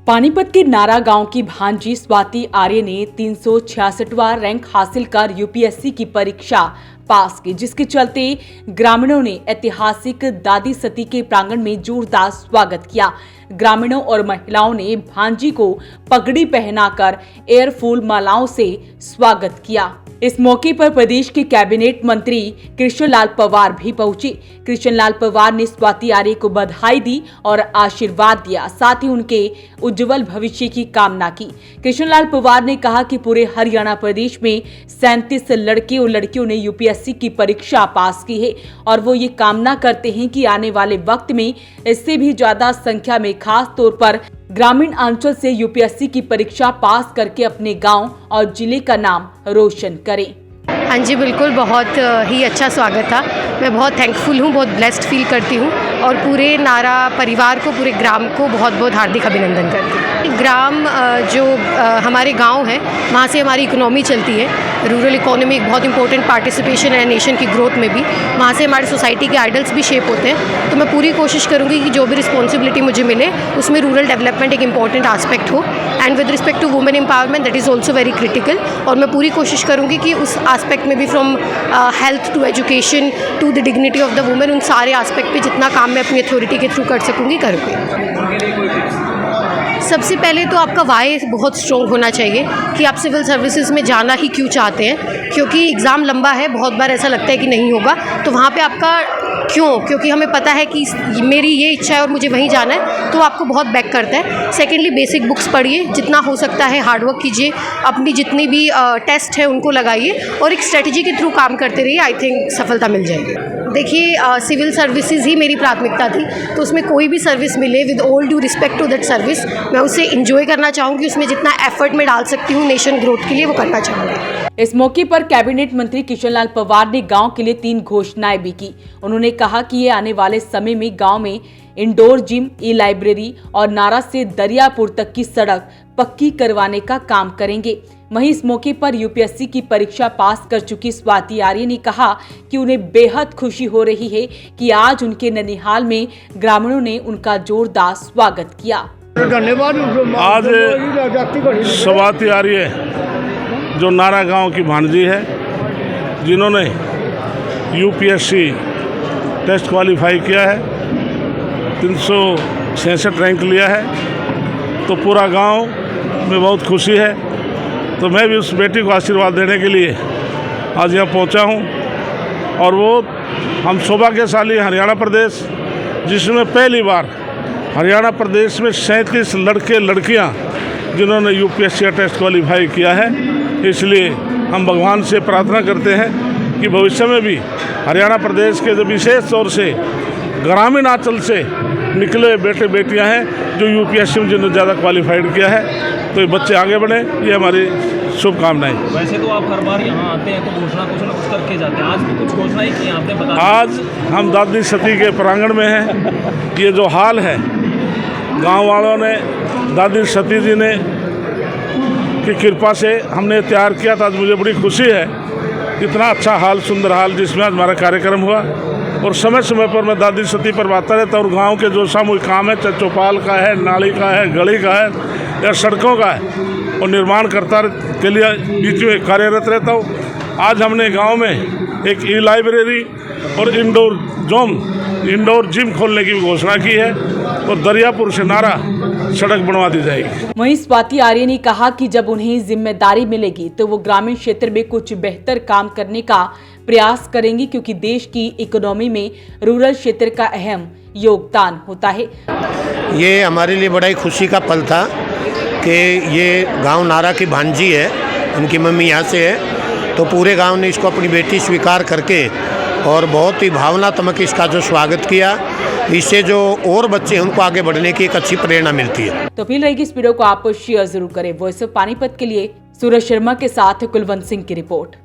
पानीपत के नारा गांव की भांजी स्वाति आर्य ने 366वां रैंक हासिल कर यूपीएससी की परीक्षा पास की, जिसके चलते ग्रामीणों ने ऐतिहासिक दादी सती के प्रांगण में जोरदार स्वागत किया। ग्रामीणों और महिलाओं ने भांजी को पगड़ी पहनाकर एयर फूल मालाओं से स्वागत किया। इस मौके पर प्रदेश के कैबिनेट मंत्री कृष्णलाल पंवार भी पहुंचे। कृष्णलाल पंवार ने स्वाति आर्य को बधाई दी और आशीर्वाद दिया, साथ ही उनके उज्जवल भविष्य की कामना की। कृष्णलाल पंवार ने कहा कि पूरे हरियाणा प्रदेश में 37 लड़के और लड़कियों ने यूपीएससी की परीक्षा पास की है और वो ये कामना करते हैं कि आने वाले वक्त में इससे भी ज्यादा संख्या में खास तौर पर ग्रामीण अंचल से यूपीएससी की परीक्षा पास करके अपने गांव और जिले का नाम रोशन करें। हाँ जी, बिल्कुल, बहुत ही अच्छा स्वागत था। मैं बहुत थैंकफुल हूँ, बहुत ब्लेस्ड फील करती हूँ और पूरे नारा परिवार को, पूरे ग्राम को बहुत बहुत हार्दिक अभिनंदन करती हूँ। ग्राम जो हमारे गांव है, वहाँ से हमारी इकोनॉमी चलती है। रूरल इकोनॉमी एक बहुत इंपॉर्टेंट पार्टिसिपेशन है नेशन की ग्रोथ में भी। वहाँ से हमारी सोसाइटी के आइडल्स भी शेप होते हैं। तो मैं पूरी कोशिश करूँगी कि जो भी रिस्पॉन्सिबिलिटी मुझे मिले उसमें रूरल डेवलपमेंट एक इंपॉर्टेंट आस्पेक्ट हो and with respect to women empowerment that is also very critical. और मैं पूरी कोशिश करूँगी कि उस आस्पेक्ट में भी from health to education to the dignity of the women, उन सारे आस्पेक्ट पे जितना काम मैं अपनी अथॉरिटी के थ्रू कर सकूँगी करूँगी। सबसे पहले तो आपका वाई बहुत स्ट्रॉन्ग होना चाहिए कि आप सिविल सर्विसेज में जाना ही क्यों चाहते हैं, क्योंकि एग्ज़ाम लंबा है। बहुत बार ऐसा लगता है कि नहीं होगा, तो वहाँ पे आपका क्यों, क्योंकि हमें पता है कि मेरी ये इच्छा है और मुझे वहीं जाना है, तो आपको बहुत बैक करता है। सेकेंडली, बेसिक बुक्स पढ़िए, जितना हो सकता है हार्डवर्क कीजिए, अपनी जितनी भी टेस्ट है उनको लगाइए और एक स्ट्रेटजी के थ्रू काम करते रहिए। आई थिंक सफलता मिल जाएगी। देखिए, सिविल सर्विसेज ही मेरी प्राथमिकता थी, तो उसमें कोई भी सर्विस मिले, with all due respect to that service, मैं उसे इंजॉय करना चाहूँगी। उसमें जितना एफर्ट मैं डाल सकती हूँ नेशन ग्रोथ के लिए, वो करना चाहूँगी। इस मौके पर कैबिनेट मंत्री कृष्णलाल पंवार ने गांव के लिए 3 घोषणाएं भी की। उन्होंने कहा कि ये आने वाले समय में गांव में इंडोर जिम, ई लाइब्रेरी और नारा से दरियापुर तक की सड़क पक्की करवाने का काम करेंगे। वहीं इस मौके पर यूपीएससी की परीक्षा पास कर चुकी स्वाति आर्य ने कहा कि उन्हें बेहद खुशी हो रही है कि आज उनके ननिहाल में ग्रामीणों ने उनका जोरदार स्वागत किया। आज स्वाति आर्य जो नारा गांव की भांजी है, जिन्होंने यूपीएससी टेस्ट क्वालिफाई किया है, 366 रैंक लिया है, तो पूरा गांव में बहुत खुशी है। तो मैं भी उस बेटी को आशीर्वाद देने के लिए आज यहाँ पहुँचा हूँ और वो हम सौभाग्यशाली हरियाणा प्रदेश, जिसमें पहली बार हरियाणा प्रदेश में 37 लड़के लड़कियाँ जिन्होंने यूपीएससी का टेस्ट क्वालिफाई किया है। इसलिए हम भगवान से प्रार्थना करते हैं कि भविष्य में भी हरियाणा प्रदेश के जो विशेष तौर से ग्रामीण अंचल से निकले बेटे बेटियां हैं जो यूपीएससी में जिन्होंने ज़्यादा क्वालिफाइड किया है, तो ये बच्चे आगे बढ़े, ये हमारी शुभकामनाएं। वैसे तो आप हर बार यहाँ आते हैं तो घोषणा कुछ ना कुछ करके जाते हैं, आज भी कुछ घोषणाएं की आपने बता। आज हम दादी सती के प्रांगण में हैं। ये जो हाल है, गाँव वालों ने, दादी सती जी ने की कृपा से हमने तैयार किया था। आज मुझे बड़ी खुशी है, इतना अच्छा हाल, सुंदर हाल जिसमें आज हमारा कार्यक्रम हुआ। और समय समय पर मैं दादी सती पर बात रहता हूँ। गांव के जो सामूहिक काम है, चाहे चौपाल का है, नाली का है, गली का है या सड़कों का है, और निर्माण करता के लिए बीच में कार्यरत रहता हूँ। आज हमने गांव में एक ई लाइब्रेरी और इंडोर जिम खोलने की घोषणा की है और दरियापुर से नारा सड़क बनवा दी जाएगी। वहीं स्वाति आर्य ने कहा कि जब उन्हें जिम्मेदारी मिलेगी तो वो ग्रामीण क्षेत्र में कुछ बेहतर काम करने का प्रयास करेंगी, क्योंकि देश की इकोनॉमी में रूरल क्षेत्र का अहम योगदान होता है। ये हमारे लिए बड़ा ही खुशी का पल था कि ये गांव नारा की भांजी है, उनकी मम्मी यहाँ से है, तो पूरे गांव ने इसको अपनी बेटी स्वीकार करके और बहुत ही भावनात्मक इसका जो स्वागत किया, इससे जो और बच्चे हैं उनको आगे बढ़ने की एक अच्छी प्रेरणा मिलती है। तो अपील रहेगी इस वीडियो को आप शेयर जरूर करें। वॉइस ऑफ पानीपत के लिए सूरज शर्मा के साथ कुलवंत सिंह की रिपोर्ट।